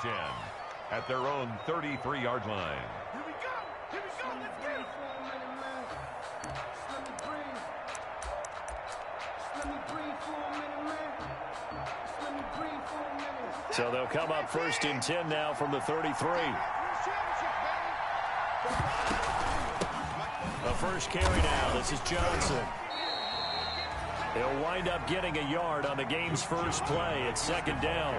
10 at their own 33-yard line. Here we go. Here we go. Let's get it. Let me breathe. Let me breathe for a minute, man. Let me breathe for a minute. So they'll come up 1st and 10 now from the 33. The first carry now. This is Johnson. He'll wind up getting a yard on the game's first play. It's 2nd down.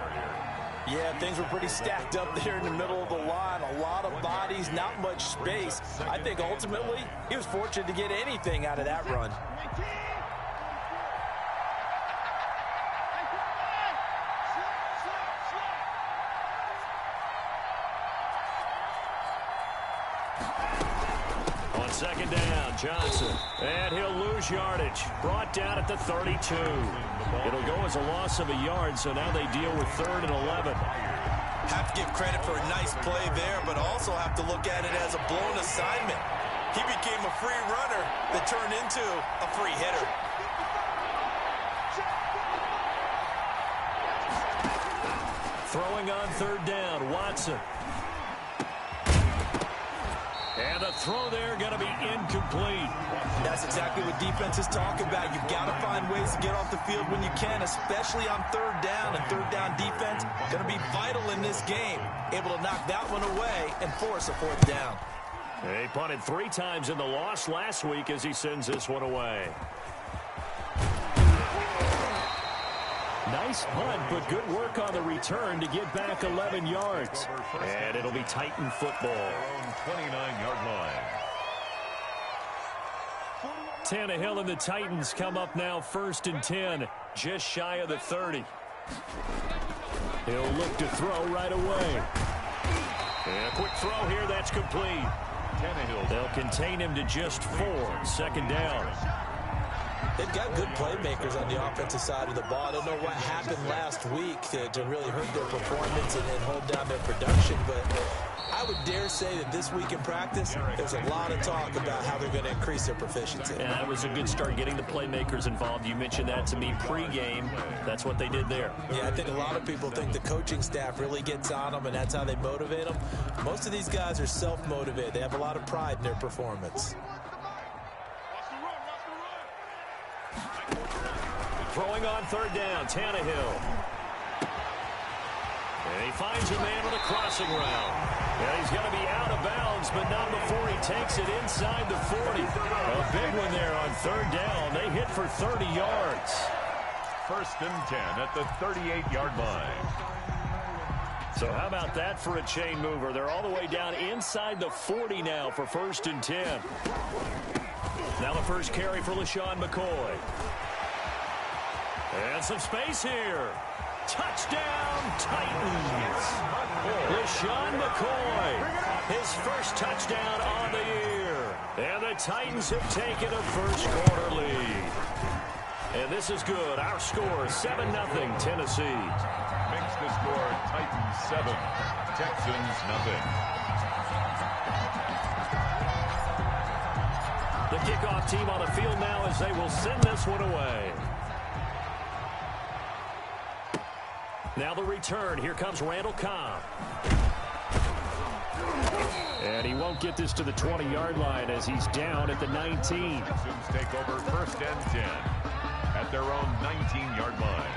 Yeah, things were pretty stacked up there in the middle of the line. A lot of bodies, not much space. I think ultimately he was fortunate to get anything out of that run. On 2nd down, Johnson. And he'll lose yardage. Brought down at the 32. It'll go as a loss of a yard, so now they deal with 3rd and 11. Have to give credit for a nice play there, but also have to look at it as a blown assignment. He became a free runner that turned into a free hitter. Throwing on 3rd down, Watson. And the throw there going to be incomplete. That's exactly what defenses talk about. You've got to find ways to get off the field when you can, especially on 3rd down. And 3rd down defense going to be vital in this game. Able to knock that one away and force a 4th down. He punted 3 times in the loss last week as he sends this one away. Nice punt, but good work on the return to get back 11 yards. And it'll be Titan football. 29-yard line. Tannehill and the Titans come up now 1st and 10, just shy of the 30. He'll look to throw right away. And a quick throw here, that's complete. They'll contain him to just 4, 2nd down. They've got good playmakers on the offensive side of the ball. I don't know what happened last week to really hurt their performance and hold down their production, but I would dare say that this week in practice, there's a lot of talk about how they're going to increase their proficiency. And that was a good start, getting the playmakers involved. You mentioned that to me pregame. That's what they did there. Yeah, I think a lot of people think the coaching staff really gets on them, and that's how they motivate them. Most of these guys are self-motivated. They have a lot of pride in their performance. Throwing on 3rd down, Tannehill. And he finds a man with a crossing route. And he's going to be out of bounds, but not before he takes it inside the 40. A big one there on 3rd down. They hit for 30 yards. 1st and 10 at the 38-yard line. So how about that for a chain mover? They're all the way down inside the 40 now for 1st and 10. Now the first carry for LaShawn McCoy. And some space here. Touchdown, Titans. LaShawn McCoy, his first touchdown on the year. And the Titans have taken a first-quarter lead. And this is good. Our score, 7-0 Tennessee. Makes the score Titans 7, Texans 0. The kickoff team on the field now as they will send this one away. Now the return. Here comes Randall Cobb. And he won't get this to the 20-yard line as he's down at the 19. Texans take over 1st and 10 at their own 19-yard line.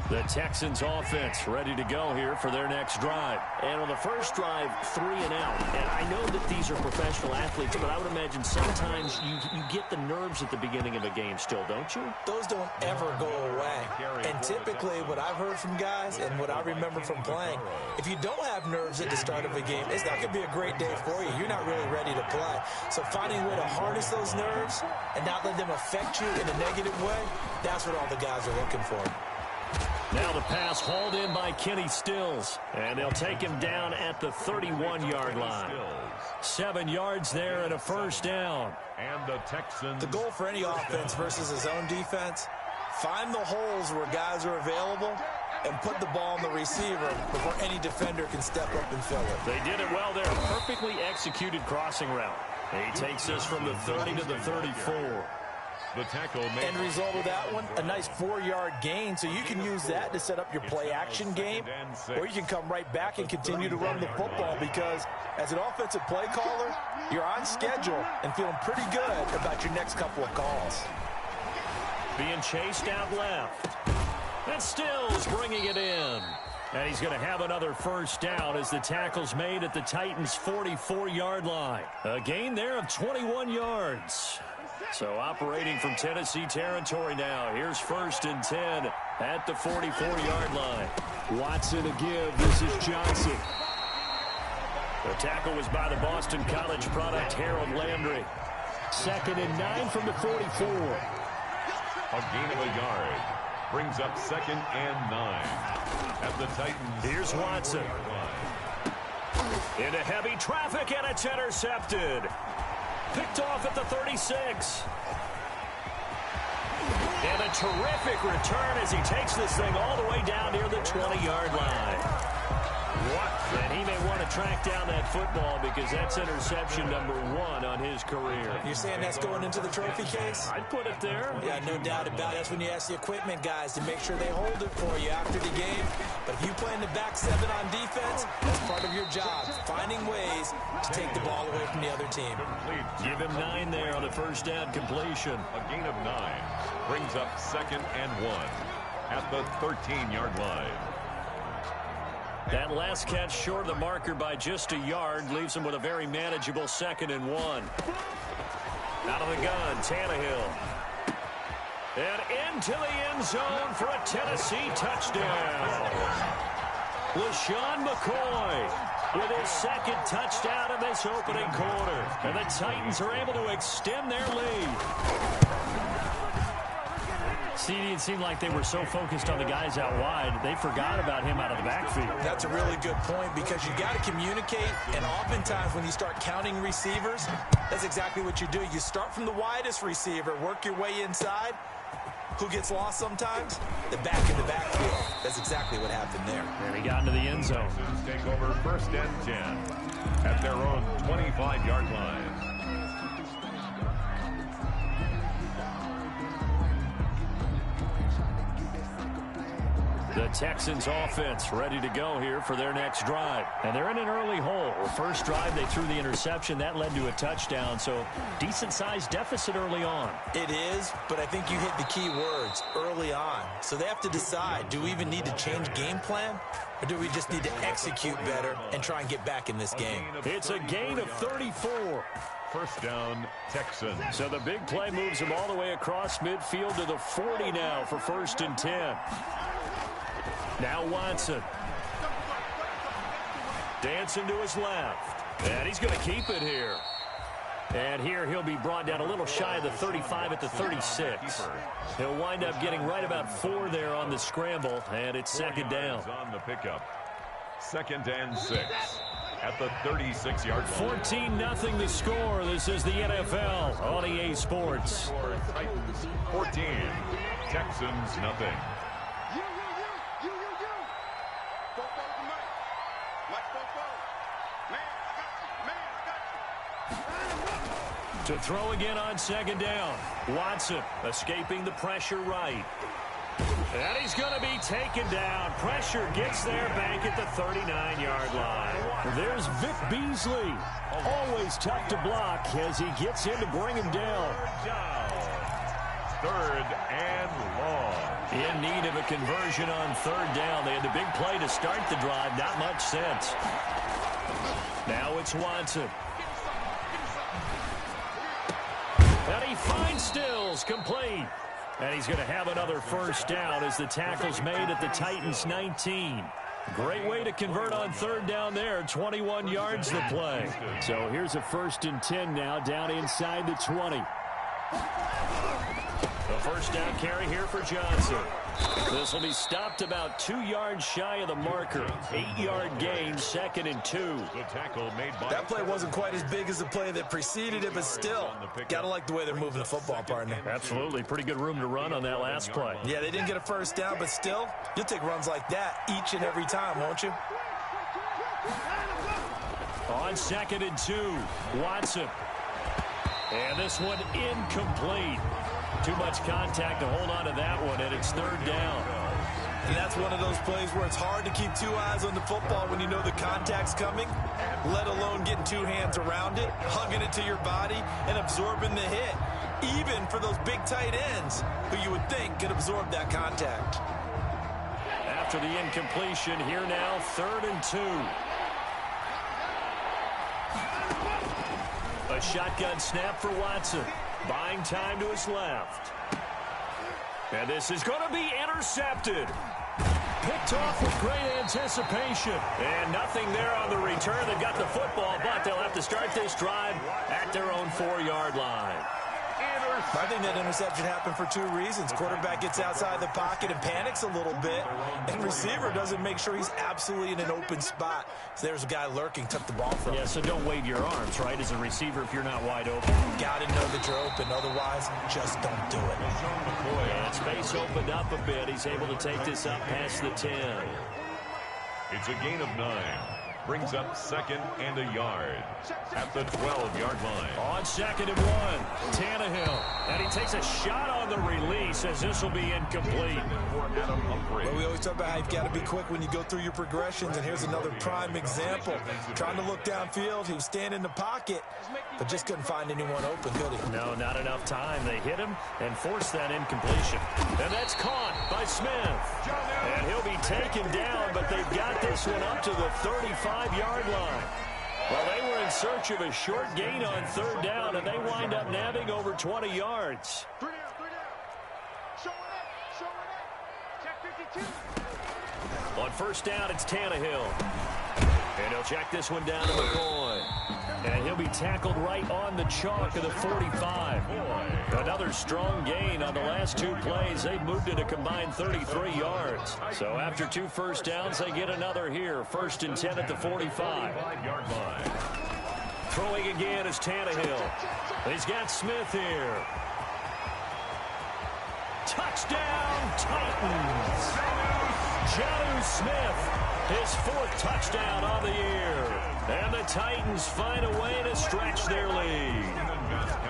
The Texans offense ready to go here for their next drive. And on the first drive, 3 and out. And I know that these are professional athletes, but I would imagine sometimes you get the nerves at the beginning of a game still, don't you? Those don't ever go away. And typically what I've heard from guys and what I remember from playing, if you don't have nerves at the start of a game, it's not going to be a great day for you. You're not really ready to play. So finding a way to harness those nerves and not let them affect you in a negative way, that's what all the guys are looking for. Now the pass hauled in by Kenny Stills. And they'll take him down at the 31-yard line. 7 yards there and a first down. And the Texans. The goal for any offense versus his own defense, find the holes where guys are available and put the ball on the receiver before any defender can step up and fill it. They did it well there. Perfectly executed crossing route. He takes this from the 30 to the 34. The tackle made. End result of that one, a nice 4-yard gain, so you can use that to set up your play-action game, or you can come right back and continue to run the football because as an offensive play caller, you're on schedule and feeling pretty good about your next couple of calls. Being chased out left. And Stills bringing it in. And he's going to have another first down as the tackle's made at the Titans' 44-yard line. A gain there of 21 yards. So operating from Tennessee territory now. Here's 1st and 10 at the 44-yard line. Watson to give. This is Johnson. The tackle was by the Boston College product, Harold Landry. 2nd and 9 from the 44. A gain of a yard. Brings up 2nd and 9 at the Titans. Here's Watson. Into heavy traffic, and it's intercepted. Picked off at the 36. And a terrific return as he takes this thing all the way down near the 20-yard line. And he may want to track down that football because that's interception number 1 on his career. You're saying that's going into the trophy case? I'd put it there. Yeah, no doubt about it. That's when you ask the equipment guys to make sure they hold it for you after the game. But if you play in the back 7 on defense, that's part of your job, finding ways to take the ball away from the other team. Give him 9 there on the first down completion. A gain of 9 brings up 2nd and 1 at the 13-yard line. That last catch short of the marker by just a yard leaves him with a very manageable 2nd and 1. Out of the gun, Tannehill. And into the end zone for a Tennessee touchdown. LaShawn McCoy with his 2nd touchdown in this opening quarter. And the Titans are able to extend their lead. It seemed like they were so focused on the guys out wide, they forgot about him out of the backfield. That's a really good point because you got to communicate, and oftentimes when you start counting receivers, that's exactly what you do. You start from the widest receiver, work your way inside. Who gets lost sometimes? The back in the backfield. That's exactly what happened there. And he got into the end zone. Take over 1st and 10 at their own 25-yard line. The Texans offense ready to go here for their next drive. And they're in an early hole. First drive, they threw the interception. That led to a touchdown, so decent-sized deficit early on. It is, but I think you hit the key words, early on. So they have to decide, do we even need to change game plan? Or do we just need to execute better and try and get back in this game? It's a gain of 34. First down, Texans. So the big play moves them all the way across midfield to the 40 now for 1st and 10. Now Watson. Dancing to his left. And he's going to keep it here. And here he'll be brought down a little shy of the 35 at the 36. He'll wind up getting right about 4 there on the scramble, and it's 2nd down. On the pickup. 2nd and 6 at the 36-yard line. 14-0 the score. This is the NFL on EA Sports. Titans 14, Texans nothing. To throw again on 2nd down. Watson escaping the pressure right. And he's going to be taken down. Pressure gets there back at the 39-yard line. There's Vic Beasley. Always tough to block as he gets in to bring him down. 3rd and long. In need of a conversion on 3rd down. They had the big play to start the drive. Not much sense. Now it's Watson. And he finds Stills complete. And he's going to have another first down as the tackle's made at the Titans 19. Great way to convert on 3rd down there. 21 yards to play. So here's a 1st and 10 now down inside the 20. The first down carry here for Johnson. This will be stopped about 2 yards shy of the marker. 8-yard gain, 2nd and 2. The tackle made by that play wasn't quite as big as the play that preceded it, but still, gotta like the way they're moving the football, partner. Absolutely. Pretty good room to run on that last play. Yeah, they didn't get a first down, but still, you'll take runs like that each and every time, won't you? On 2nd and 2, Watson. And this one incomplete. Too much contact to hold on to that one, and it's third down. And that's one of those plays where it's hard to keep two eyes on the football when you know the contact's coming, let alone getting two hands around it, hugging it to your body, and absorbing the hit, even for those big tight ends who you would think could absorb that contact. After the incompletion, here now, 3rd and 2. A shotgun snap for Watson. Buying time to his left. And this is going to be intercepted. Picked off with great anticipation. And nothing there on the return. They've got the football, but they'll have to start this drive at their own 4-yard line. I think that interception happened for 2 reasons. Quarterback gets outside the pocket and panics a little bit, and receiver doesn't make sure he's absolutely in an open spot. So there's a guy lurking, took the ball from him. Yeah, so don't wave your arms, right, as a receiver if you're not wide open. Got to know that you're open. Otherwise, just don't do it. And space opened up a bit. He's able to take this up past the 10. It's a gain of 9. Brings up 2nd and a yard at the 12-yard line. On 2nd and 1, Tannehill. And he takes a shot on the release as this will be incomplete. Well, we always talk about how you've got to be quick when you go through your progressions, and here's another prime example. Trying to look downfield, he was standing in the pocket, but just couldn't find anyone open, could he? No, not enough time. They hit him and forced that incompletion. And that's caught by Smith. And he'll be taken down, but they've got this one up to the 35-yard line. Well, they were in search of a short gain on 3rd down, and they wind up nabbing over 20 yards. 3 down. Show it. Check 52. On 1st down, it's Tannehill. And he'll check this one down to McCoy. And he'll be tackled right on the chalk of the 45. Another strong gain on the last 2 plays. They've moved it a combined 33 yards. So after 2 first downs, they get another here. 1st and 10 at the 45. Throwing again is Tannehill. He's got Smith here. Touchdown, Titans. Jonnu Smith, his 4th touchdown on the year. And the Titans find a way to stretch their lead.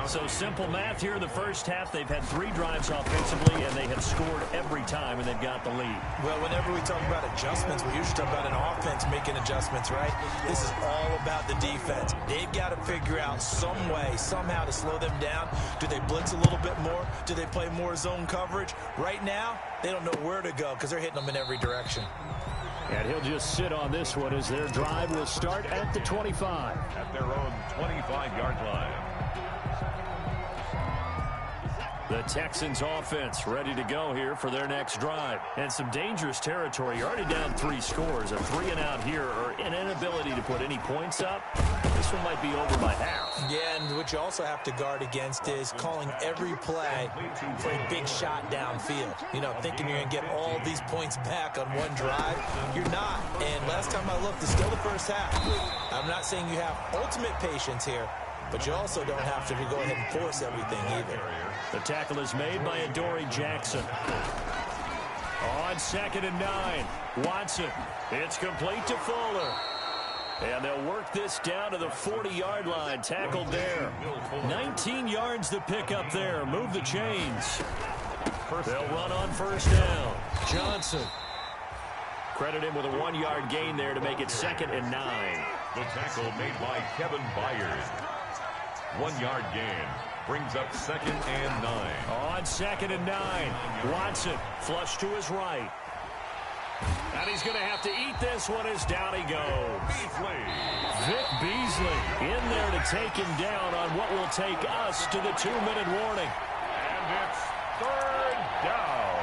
So simple math here in the first half. They've had 3 drives offensively, and they have scored every time, and they've got the lead. Well, whenever we talk about adjustments, we usually talk about an offense making adjustments, right? This is all about the defense. They've got to figure out some way, somehow to slow them down. Do they blitz a little bit more? Do they play more zone coverage? Right now, they don't know where to go because they're hitting them in every direction. And he'll just sit on this one as their drive will start at the 25. At their own 25-yard line. The Texans offense ready to go here for their next drive. And some dangerous territory. You're already down 3 scores. A 3-and-out here or an inability to put any points up. This one might be over by half. Yeah, and what you also have to guard against is calling every play for a big shot downfield. You know, thinking you're going to get all these points back on one drive. You're not. And last time I looked, it's still the first half. I'm not saying you have ultimate patience here, but you also don't have to go ahead and force everything either. The tackle is made by Adoree Jackson. On 2nd and 9, Watson. It's complete to Fuller. And they'll work this down to the 40-yard line. Tackled there. 19 yards to pick up there. Move the chains. They'll run on 1st down. Johnson. Credit him with a 1-yard gain there to make it 2nd and 9. The tackle made by Kevin Byard. 1-yard gain. Brings up 2nd and 9. On 2nd and 9, Watson flush to his right. And he's going to have to eat this one as down he goes. Vic Beasley in there to take him down on what will take us to the 2-minute warning. And it's 3rd down.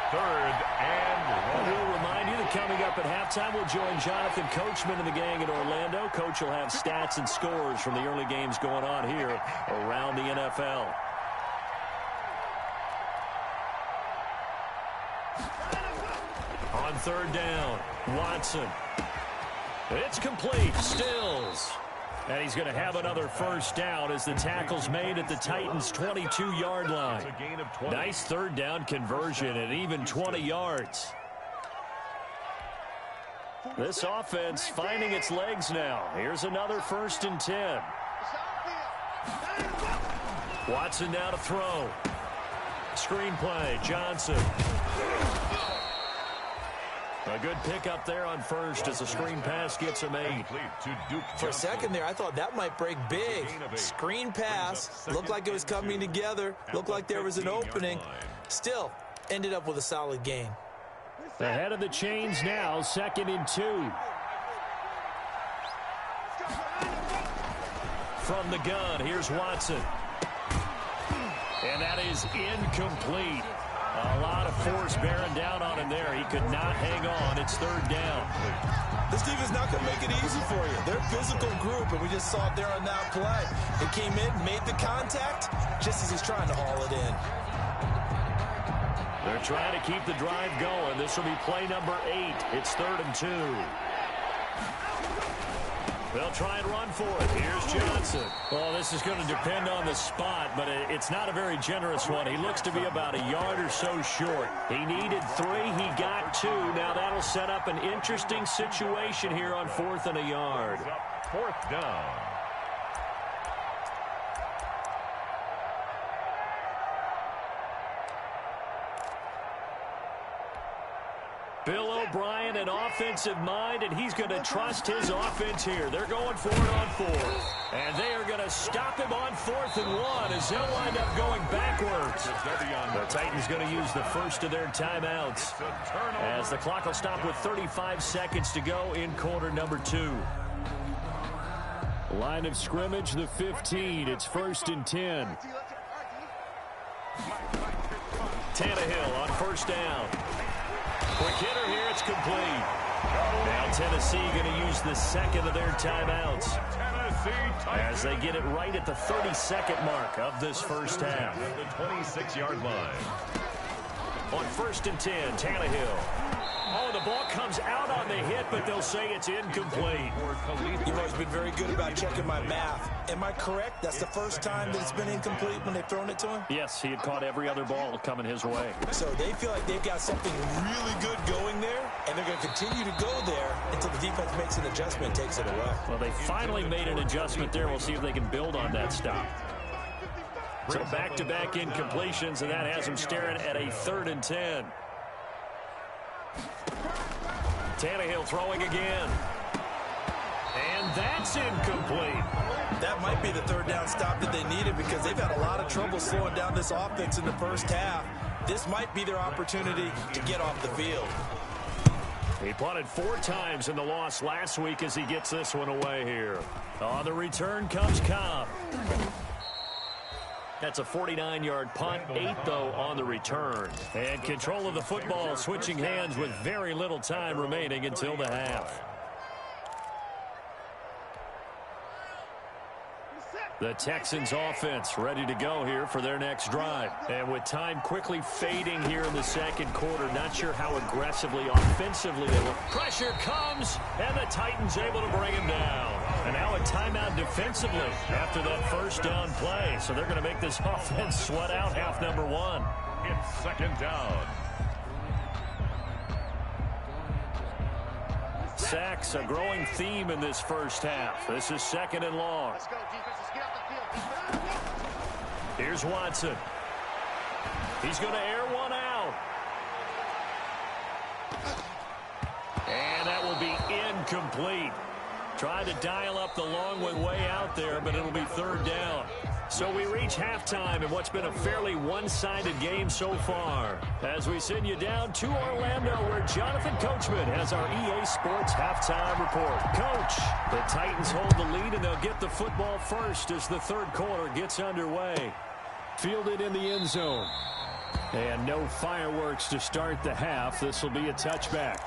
3rd and 1. We'll remind you that coming up at halftime, we'll join Jonathan Coachman and the gang in Orlando. Coach will have stats and scores from the early games going on here around the NFL. On 3rd down, Watson. It's complete. Stills. And he's going to have another 1st down as the tackle's made at the Titans' 22-yard line. Nice 3rd down conversion at even 20 yards. This offense finding its legs now. Here's another 1st and 10. Watson now to throw. screenplay. Johnson. A good pickup there on first as the screen pass gets him 8. For a second there, I thought that might break big. Screen pass. Looked like it was coming together. Looked like there was an opening. Still, ended up with a solid gain. Ahead of the chains now, 2nd and 2. From the gun, here's Watson. And that is incomplete. A lot of force bearing down on him there. He could not hang on. It's 3rd down. This defense is not going to make it easy for you. They're a physical group, and we just saw it there on that play. It came in, made the contact, just as he's trying to haul it in. They're trying to keep the drive going. This will be play number 8. It's 3rd and 2. They'll try and run for it. Here's Johnson. Well, this is going to depend on the spot, but it's not a very generous one. He looks to be about a yard or so short. He needed 3. He got 2. Now that'll set up an interesting situation here on 4th and a yard. 4th down. Bill O'Brien, an offensive mind, and he's going to trust his offense here. They're going for it on 4th. And they are going to stop him on 4th and 1 as they'll wind up going backwards. The Titans going to use the first of their timeouts as the clock will stop with 35 seconds to go in quarter number 2. Line of scrimmage, the 15. It's 1st and 10. Tannehill on 1st down. Quick hitter here, it's complete. Now Tennessee going to use the 2nd of their timeouts as they get it right at the 32nd mark of this first half. The 26-yard line. On 1st and 10, Tannehill. Oh, the ball comes out on the hit, but they'll say it's incomplete. You've always been very good about checking my math. Am I correct? That's the first time that it's been incomplete when they've thrown it to him? Yes, he had caught every other ball coming his way. So they feel like they've got something really good going there, and they're going to continue to go there until the defense makes an adjustment and takes it away. Well, they finally made an adjustment there. We'll see if they can build on that stop. So back-to-back incompletions, and that has them staring at a 3rd and 10. Tannehill throwing again. And that's incomplete. That might be the 3rd down stop that they needed because they've had a lot of trouble slowing down this offense in the first half. This might be their opportunity to get off the field. He punted 4 times in the loss last week as he gets this one away here. On the return comes Cobb. That's a 49-yard punt, 8, though, on the return. And control of the football switching hands with very little time remaining until the half. The Texans offense ready to go here for their next drive. And with time quickly fading here in the 2nd quarter, not sure how aggressively, offensively they will. Pressure comes, and the Titans able to bring him down. And now a timeout defensively after that 1st down play. So they're going to make this offense sweat out half number 1. It's 2nd down. Sacks, a growing theme in this first half. This is 2nd and long. Let's go, defense. Let's get out the field. Here's Watson. He's going to air one out. And that will be incomplete. Tried to dial up the long one way out there, but it'll be 3rd down. So we reach halftime in what's been a fairly one-sided game so far. As we send you down to Orlando, where Jonathan Coachman has our EA Sports halftime report. Coach, the Titans hold the lead, and they'll get the football first as the 3rd quarter gets underway. Fielded in the end zone. And no fireworks to start the half. This will be a touchback.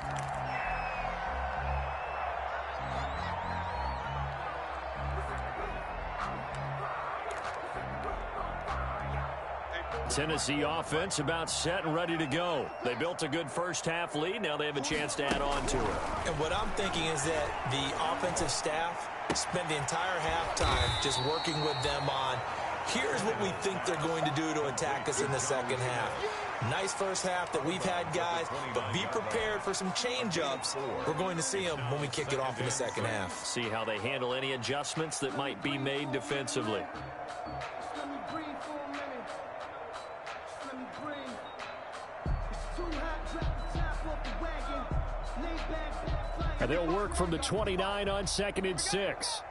Tennessee offense about set and ready to go. They built a good first half lead. Now they have a chance to add on to it. And what I'm thinking is that the offensive staff spend the entire halftime just working with them on, here's what we think they're going to do to attack us in the 2nd half. Nice first half that we've had, guys, but be prepared for some change-ups. We're going to see them when we kick it off in the 2nd half. See how they handle any adjustments that might be made defensively. Let me breathe for a minute. Let me breathe. And they'll work from the 29 on 2nd and 6.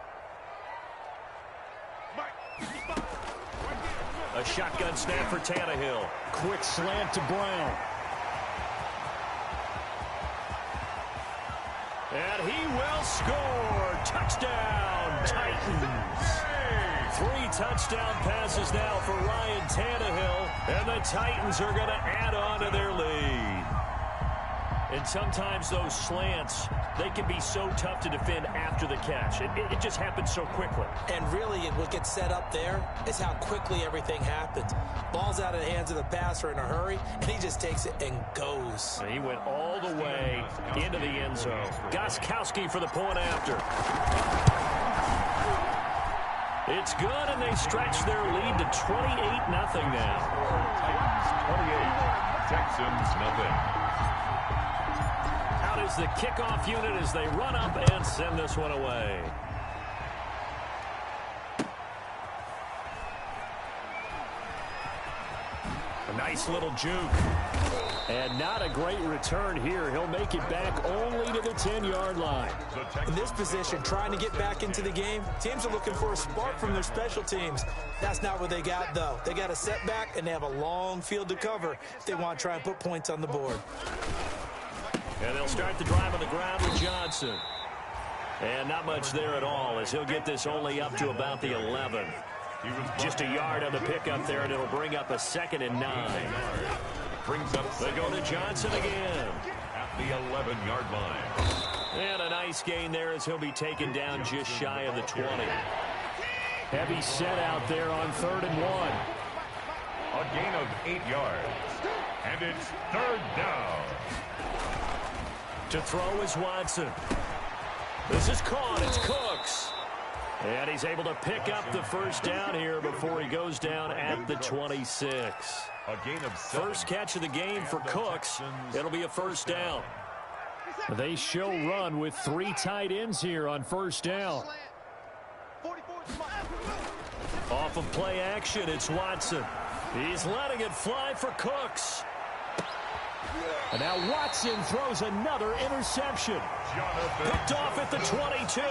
A shotgun snap for Tannehill. Quick slant to Brown. And he will score. Touchdown, Titans. 3 touchdown passes now for Ryan Tannehill. And the Titans are going to add on to their lead. And sometimes those slants, they can be so tough to defend after the catch. It just happens so quickly. And really, what gets set up there is how quickly everything happens. Ball's out of the hands of the passer in a hurry, and he just takes it and goes. And he went all the way into the end zone. Gostkowski for the point after. It's good, and they stretch their lead to 28-0 now. Titans 28, Texans nothing. Out is the kickoff unit as they run up and send this one away. A nice little juke. And not a great return here. He'll make it back only to the 10-yard line. In this position, trying to get back into the game, teams are looking for a spark from their special teams. That's not what they got, though. They got a setback, and they have a long field to cover if they want to try and put points on the board. And they'll start the drive on the ground with Johnson. And not much there at all as he'll get this only up to about the 11. Just a yard on the pickup there, and it'll bring up a 2nd and 9. Brings up They go to Johnson again. at the 11-yard line. And a nice gain there as he'll be taken down just shy of the 20. Heavy set out there on 3rd and 1. A gain of 8 yards. And it's 3rd down. To throw is Watson. This is caught. It's Cooks. And he's able to pick up the first down here before he goes down at the 26. A gain of 7. First catch of the game for Cooks. It'll be a first down. They show run with 3 tight ends here on 1st down. Off of play action, it's Watson. He's letting it fly for Cooks. And now Watson throws another interception. Picked off at the 22.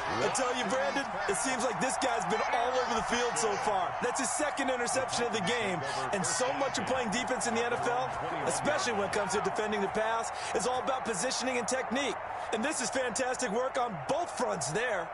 I tell you, Brandon, it seems like this guy's been all over the field so far. That's his 2nd interception of the game. And so much of playing defense in the NFL, especially when it comes to defending the pass, is all about positioning and technique. And this is fantastic work on both fronts there.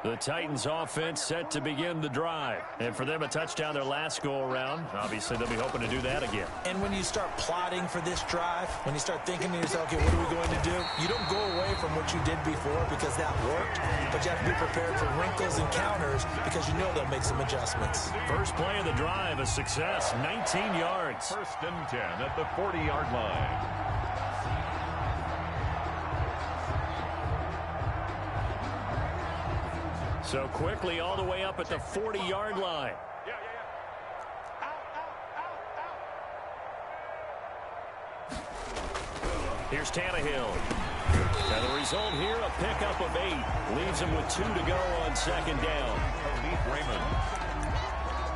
The Titans offense set to begin the drive. And for them, a touchdown their last go-around. Obviously, they'll be hoping to do that again. And when you start plotting for this drive, when you start thinking to yourself, okay, what are we going to do? You don't go away from what you did before because that worked, but you have to be prepared for wrinkles and counters because you know they'll make some adjustments. First play of the drive, a success, 19 yards. 1st and 10 at the 40-yard line. So quickly all the way up at the 40-yard line. Here's Tannehill. And the result here, a pickup of 8. Leaves him with 2 to go on 2nd down. Khalif Raymond.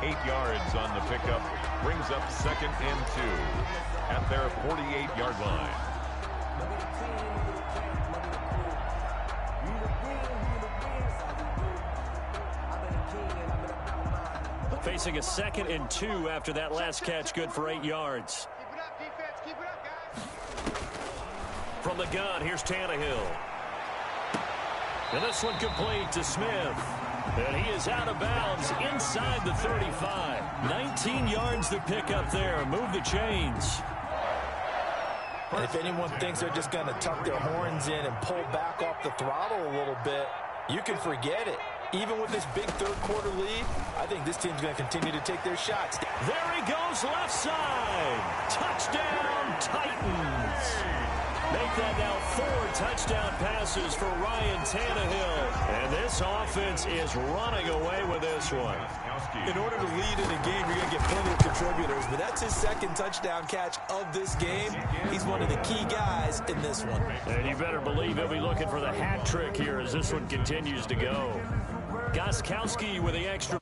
8 yards on the pickup. Brings up 2nd and 2 at their 48-yard line. Facing a 2nd and 2 after that last catch, good for 8 yards. Keep it up, defense. Keep it up, guys. From the gun, here's Tannehill. And this one complete to Smith. And he is out of bounds inside the 35. 19 yards to pick up there. Move the chains. And if anyone thinks they're just going to tuck their horns in and pull back off the throttle a little bit, you can forget it. Even with this big 3rd quarter lead, I think this team's going to continue to take their shots. There he goes, left side. Touchdown, Titans. Make that now 4 touchdown passes for Ryan Tannehill. And this offense is running away with this one. In order to lead in a game, you're going to get plenty of contributors, but that's his 2nd touchdown catch of this game. He's one of the key guys in this one. And you better believe he'll be looking for the hat trick here as this one continues to go. Gostkowski with the extra.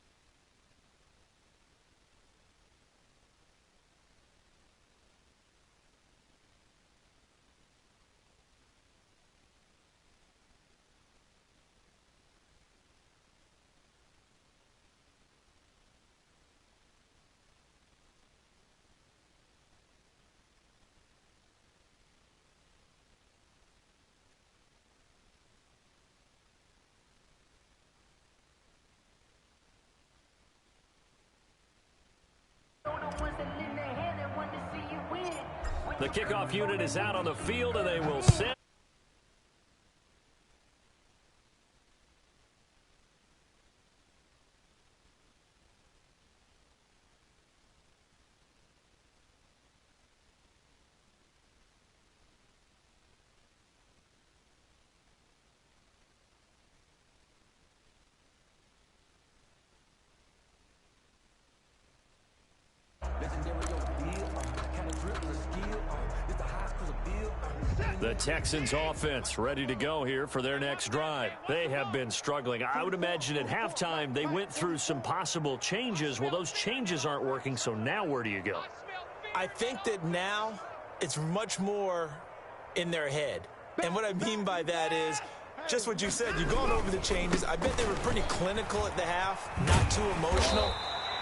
The kickoff unit is out on the field, and they will send. The Texans offense ready to go here for their next drive. They have been struggling. I would imagine at halftime they went through some possible changes. Well, those changes aren't working, so now where do you go? I think that now it's much more in their head. And what I mean by that is just what you said. You've gone over the changes. I bet they were pretty clinical at the half, not too emotional.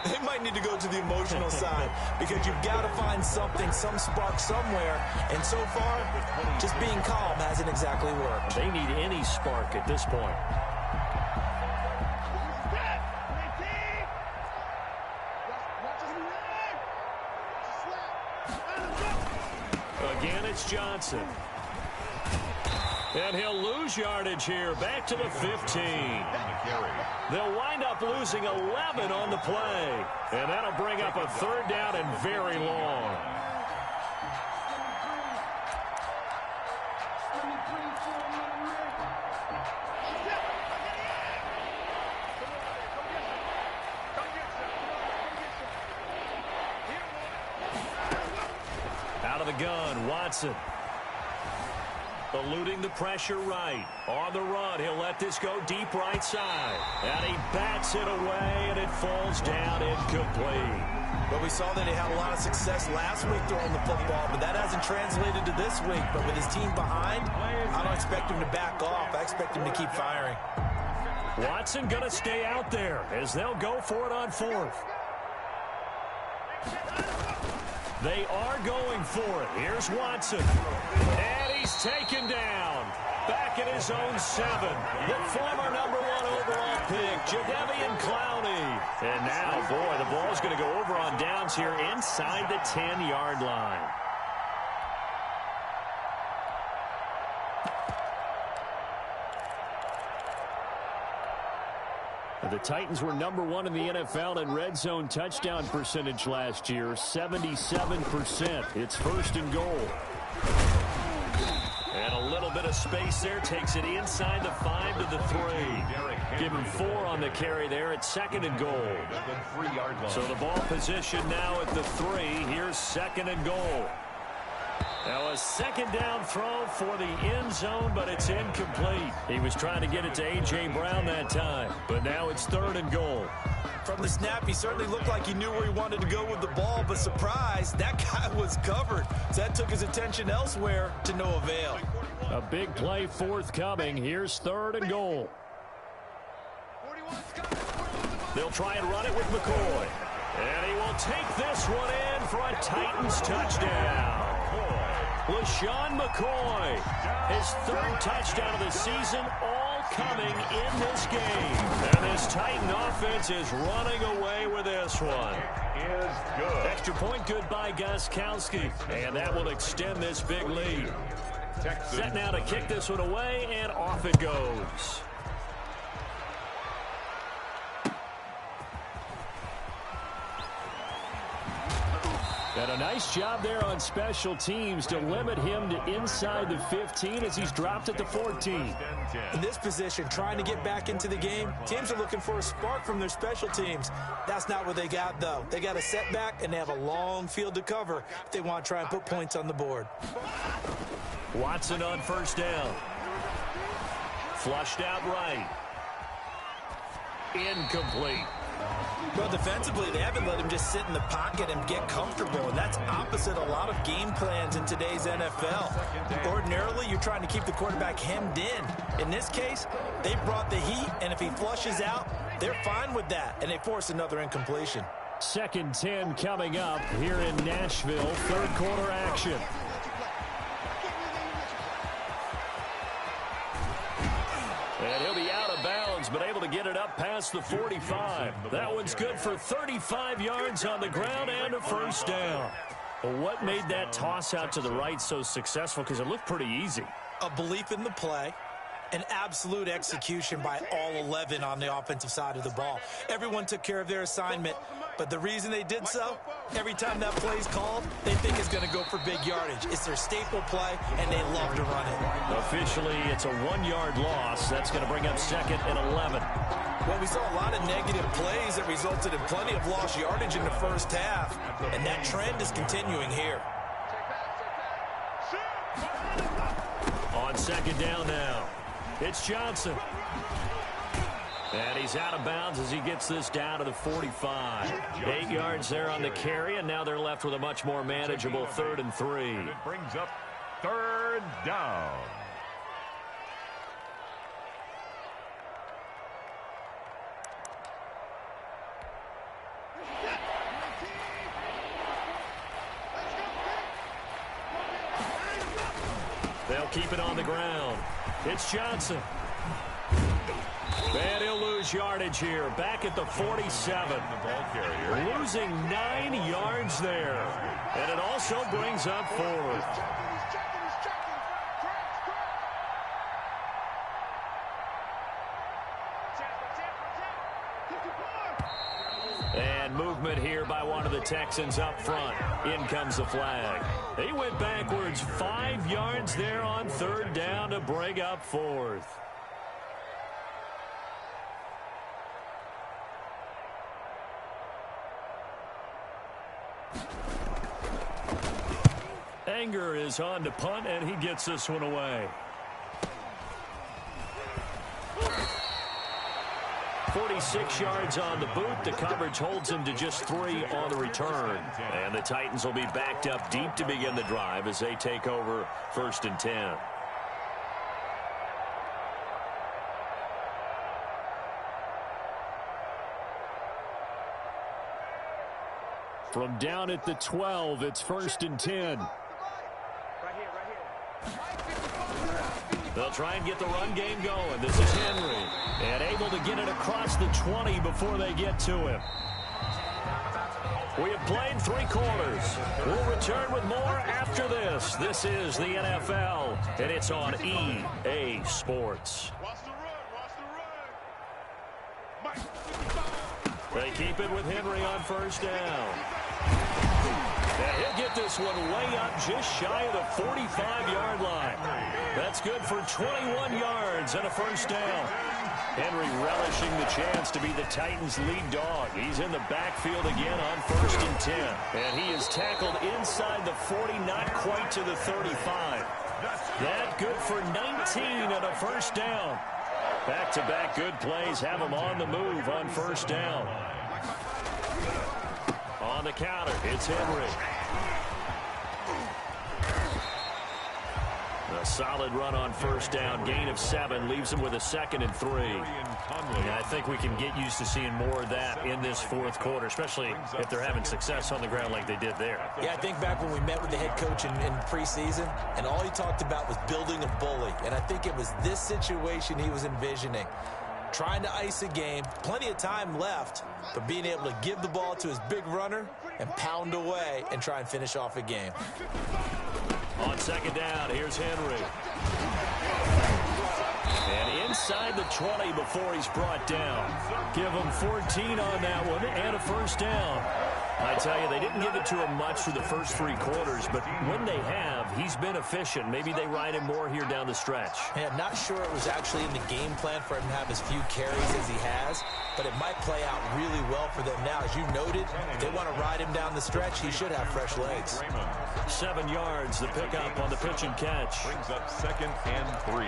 They might need to go to the emotional side because you've got to find something, some spark somewhere. And so far, just being calm hasn't exactly worked. They need any spark at this point. Again, it's Johnson. And he'll lose yardage here, back to the 15. They'll wind up losing 11 on the play. And that'll bring up a third down and very long. Out of the gun, Watson. Eluding the pressure right. On the run, he'll let this go deep right side. And he bats it away, and it falls down incomplete. But we saw that he had a lot of success last week throwing the football, but that hasn't translated to this week. But with his team behind, I don't expect him to back off. I expect him to keep firing. Watson going to stay out there as they'll go for it on fourth. They are going for it. Here's Watson. And he's taken down. Back at his own 7. The former #1 overall pick, Jadeveon Clowney. And now, boy, the ball's going to go over on downs here inside the 10-yard line. The Titans were #1 in the NFL in red zone touchdown percentage last year, 77%. It's first and goal. And a little bit of space there takes it inside the 5 to the 3. Give him 4 on the carry there at second and goal. So the ball position now at the 3. Here's second and goal. Now a second down throw for the end zone, but it's incomplete. He was trying to get it to A.J. Brown that time, but now it's third and goal. From the snap, he certainly looked like he knew where he wanted to go with the ball, but surprise, that guy was covered. So that took his attention elsewhere to no avail. A big play forthcoming. Here's third and goal. They'll try and run it with McCoy. And he will take this one in for a Titans touchdown. LaShawn McCoy, his third touchdown of the season, all coming in this game. And this Titan offense is running away with this one. Is good. Extra point good by Gostkowski. And that will extend this big lead. Texans. Set now to kick this one away, and off it goes. And a nice job there on special teams to limit him to inside the 15 as he's dropped at the 14. In this position, trying to get back into the game, teams are looking for a spark from their special teams. That's not what they got, though. They got a setback, and they have a long field to cover if they want to try and put points on the board. Watson on first down. Flushed out right. Incomplete. Well, defensively, they haven't let him just sit in the pocket and get comfortable, and that's opposite a lot of game plans in today's NFL. Ordinarily, you're trying to keep the quarterback hemmed in. In this case, they brought the heat, and if he flushes out, they're fine with that, and they force another incompletion. Second 10 coming up here in Nashville. Third quarter action. And he'll be out of bounds, but able to get it up past the 45. That one's good for 35 yards on the ground and a first down. Well, what made that toss out to the right so successful? Because it looked pretty easy. A belief in the play, an absolute execution by all 11 on the offensive side of the ball. Everyone took care of their assignment, but the reason they did so, every time that play is called, they think it's going to go for big yardage. It's their staple play, and they love to run it. Officially, it's a 1-yard loss. That's going to bring up 2nd and 11. Well, we saw a lot of negative plays that resulted in plenty of lost yardage in the first half, and that trend is continuing here. On 2nd down now, it's Johnson. And he's out of bounds as he gets this down to the 45. 8 yards there on the carry, and now they're left with a much more manageable 3rd and 3. It brings up 3rd down. They'll keep it on the ground. It's Johnson. And he'll lose yardage here. Back at the 47. The ball carrier. Losing 9 yards there. And it also brings up 4th. And movement here by one of the Texans up front. In comes the flag. He went backwards 5 yards there on 3rd down to bring up 4th. Anger is on to punt, and he gets this one away. 46 yards on the boot. The coverage holds him to just 3 on the return. And the Titans will be backed up deep to begin the drive as they take over 1st and 10. From down at the 12, it's 1st and 10. They'll try and get the run game going. This is Henry. And able to get it across the 20 before they get to him. We have played 3 quarters. We'll return with more after this. This is the NFL, and it's on EA Sports. They keep it with Henry on 1st down. And he'll get this one way up just shy of the 45-yard line. That's good for 21 yards and a 1st down. Henry relishing the chance to be the Titans' lead dog. He's in the backfield again on 1st and 10. And he is tackled inside the 40, not quite to the 35. That good for 19 and a 1st down. Back-to-back good plays have him on the move on 1st down. On the counter, it's Henry. A solid run on 1st down. Gain of 7 leaves him with a 2nd and 3. Yeah, I think we can get used to seeing more of that in this 4th quarter, especially if they're having success on the ground like they did there. Yeah, I think back when we met with the head coach in preseason, and all he talked about was building a bully. And I think it was this situation he was envisioning. Trying to ice a game, plenty of time left, but being able to give the ball to his big runner and pound away and try and finish off a game. On 2nd down, here's Henry. And inside the 20 before he's brought down. Give him 14 on that one and a 1st down. I tell you, they didn't give it to him much through the first 3 quarters, but when they have, he's been efficient. Maybe they ride him more here down the stretch. Yeah, not sure it was actually in the game plan for him to have as few carries as he has, but it might play out really well for them now. As you noted, if they want to ride him down the stretch, he should have fresh legs. 7 yards, the pickup on the pitch and catch. Brings up 2nd and 3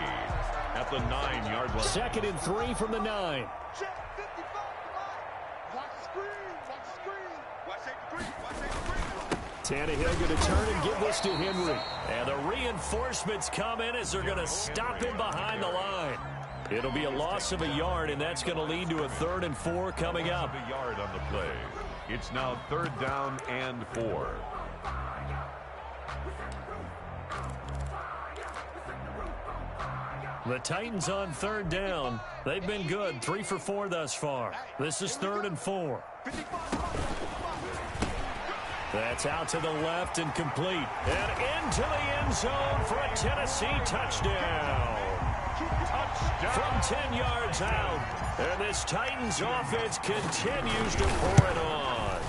at the 9-yard line. 2nd and 3 from the 9. Tannehill going to turn and give this to Henry. And the reinforcements come in as they're going to stop him behind the line. It'll be a loss of a yard, and that's going to lead to a 3rd and 4 coming up. A yard on the play. It's now 3rd down and 4. The Titans on 3rd down. They've been good, 3 for 4 thus far. This is 3rd and 4. That's out to the left and complete. And into the end zone for a Tennessee touchdown. From 10 yards out. And this Titans offense continues to pour it on.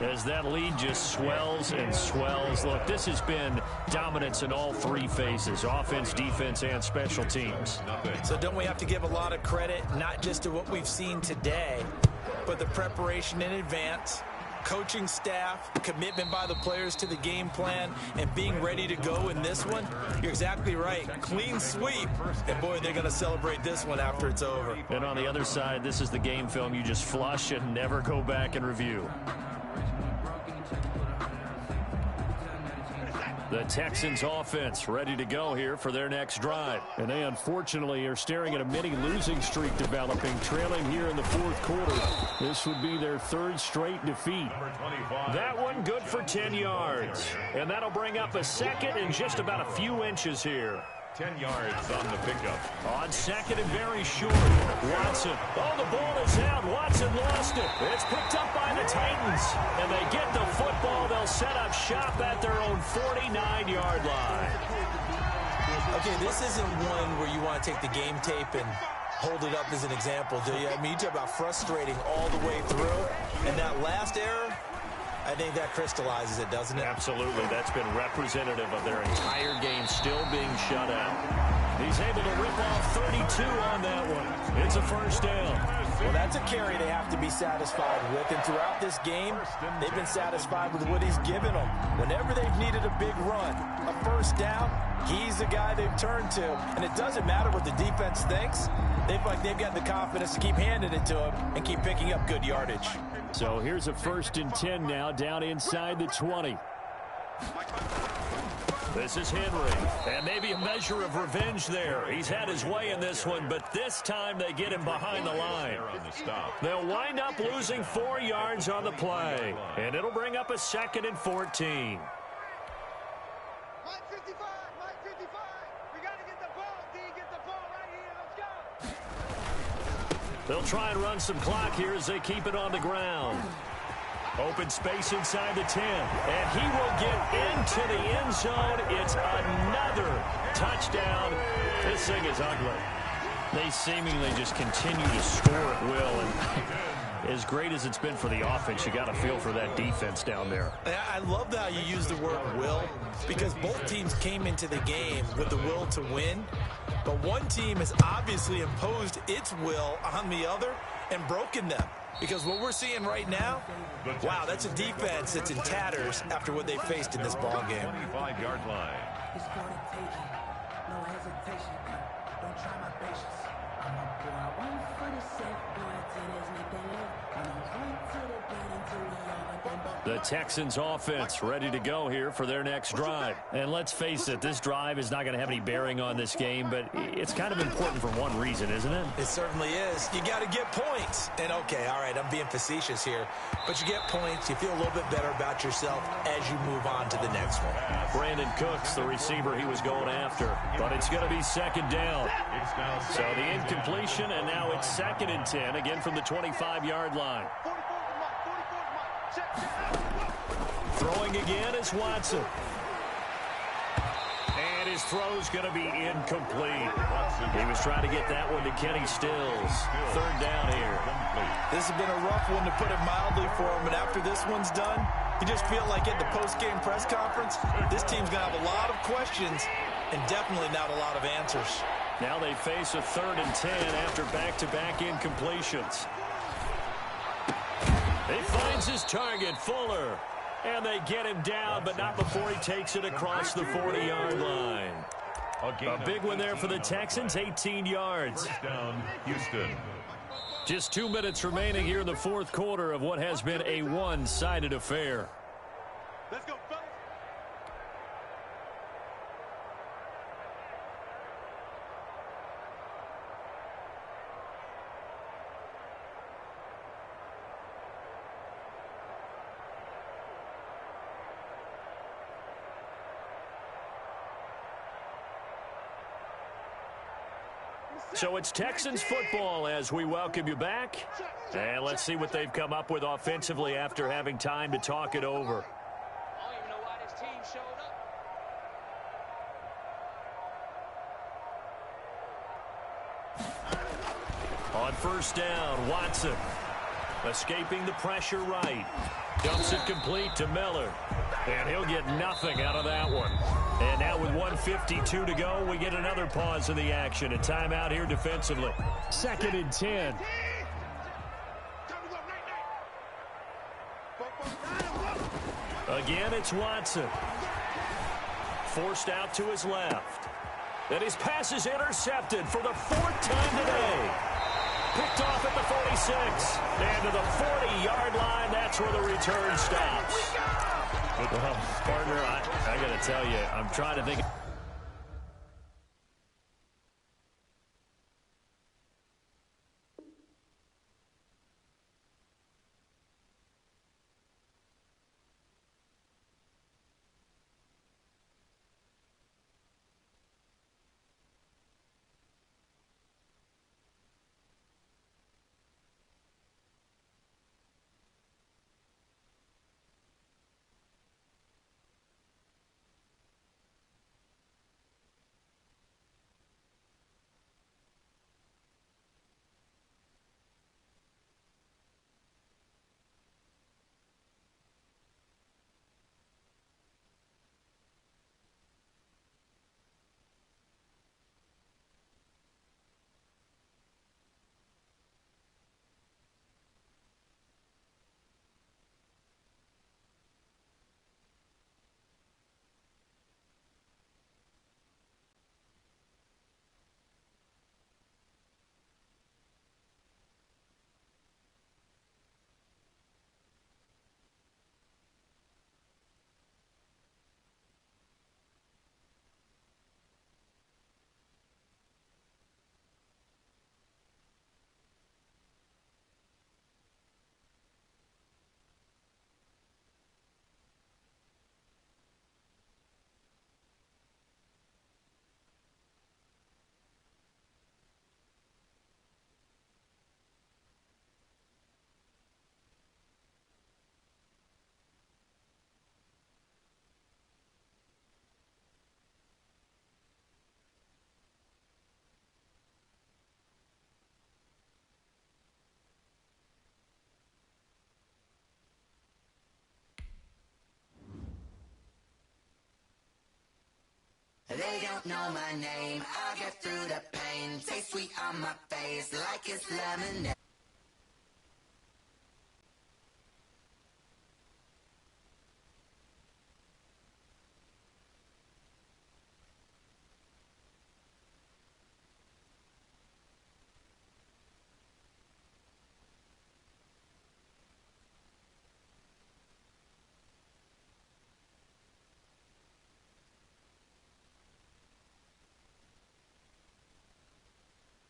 As that lead just swells and swells. Look, this has been dominance in all three phases, offense, defense, and special teams. So don't we have to give a lot of credit, not just to what we've seen today, but the preparation in advance, coaching staff, commitment by the players to the game plan, and being ready to go in this one? You're exactly right. Clean sweep. And, boy, they're going to celebrate this one after it's over. And on the other side, this is the game film you just flush and never go back and review. The Texans offense ready to go here for their next drive. And they unfortunately are staring at a mini losing streak developing, trailing here in the fourth quarter. This would be their third straight defeat. That one good for 10 yards. And that'll bring up a second and just about a few inches here. 10 yards on the pickup. On second and very short. Watson. Oh, the ball is out. Watson lost it. It's picked up by the Titans. And they get the football. They'll set up shop at their own 49-yard line. Okay, this isn't one where you want to take the game tape and hold it up as an example, do you? I mean, you talk about frustrating all the way through. And that last error, I think that crystallizes it, doesn't it? Absolutely. That's been representative of their entire game still being shut out. He's able to rip off 32 on that one. It's a first down. Well, that's a carry they have to be satisfied with. And throughout this game, they've been satisfied with what he's given them. Whenever they've needed a big run, a first down, he's the guy they've turned to. And it doesn't matter what the defense thinks. They feel like they've got the confidence to keep handing it to him and keep picking up good yardage. So here's a 1st and 10 now, down inside the 20. This is Henry, and maybe a measure of revenge there. He's had his way in this one, but this time they get him behind the line. They'll wind up losing 4 yards on the play, and it'll bring up a 2nd and 14. Mike 55, Mike 55. We got to get the ball, D. Get the ball right here. Let's go. They'll try and run some clock here as they keep it on the ground. Open space inside the 10. And he will get into the end zone. It's another touchdown. This thing is ugly. They seemingly just continue to score at will. And as great as it's been for the offense, you got to feel for that defense down there. I love how you use the word will, because both teams came into the game with the will to win. But one team has obviously imposed its will on the other and broken them. Because what we're seeing right now, wow, that's a defense that's in tatters after what they faced in this ball game. 25-yard line. It's gonna take it. No hesitation. Don't try my patience. I'm a boy. One for the set, boy. Till there's nothing left. I'm a point to the bed until we all but The Texans offense ready to go here for their next drive. And let's face it, this drive is not going to have any bearing on this game, but it's kind of important for one reason, isn't it? It certainly is. You got to get points. And, okay, all right, I'm being facetious here. But you get points. You feel a little bit better about yourself as you move on to the next one. Brandon Cooks, the receiver he was going after. But it's going to be 2nd down. So the incompletion, and now it's 2nd and 10, again from the 25-yard line. Throwing again is Watson. And his throw's going to be incomplete. He was trying to get that one to Kenny Stills. 3rd down here. This has been a rough one, to put it mildly, for him. But after this one's done, you just feel like at the post-game press conference, this team's going to have a lot of questions and definitely not a lot of answers. Now they face a 3rd and 10 after back-to-back incompletions. He finds his target, Fuller. And they get him down, but not before he takes it across the 40-yard line. A big one there for the Texans, 18 yards. Down, Houston. Just 2 minutes remaining here in the 4th quarter of what has been a one-sided affair. Let's go, fellas. So it's Texans football as we welcome you back. And let's see what they've come up with offensively after having time to talk it over. I don't even know why this team showed up. On first down, Watson. Escaping the pressure right. Dumps it complete to Miller. And he'll get nothing out of that one. And now with 1:52 to go, we get another pause in the action. A timeout here defensively. 2nd and 10. Again, it's Watson. Forced out to his left. And his pass is intercepted for the 4th time today. Picked off at the 46. And to the 40-yard line, that's where the return stops. Well, partner, I got to tell you, I'm trying to think. They don't know my name. I'll get through the pain. Taste sweet on my face like it's lemonade.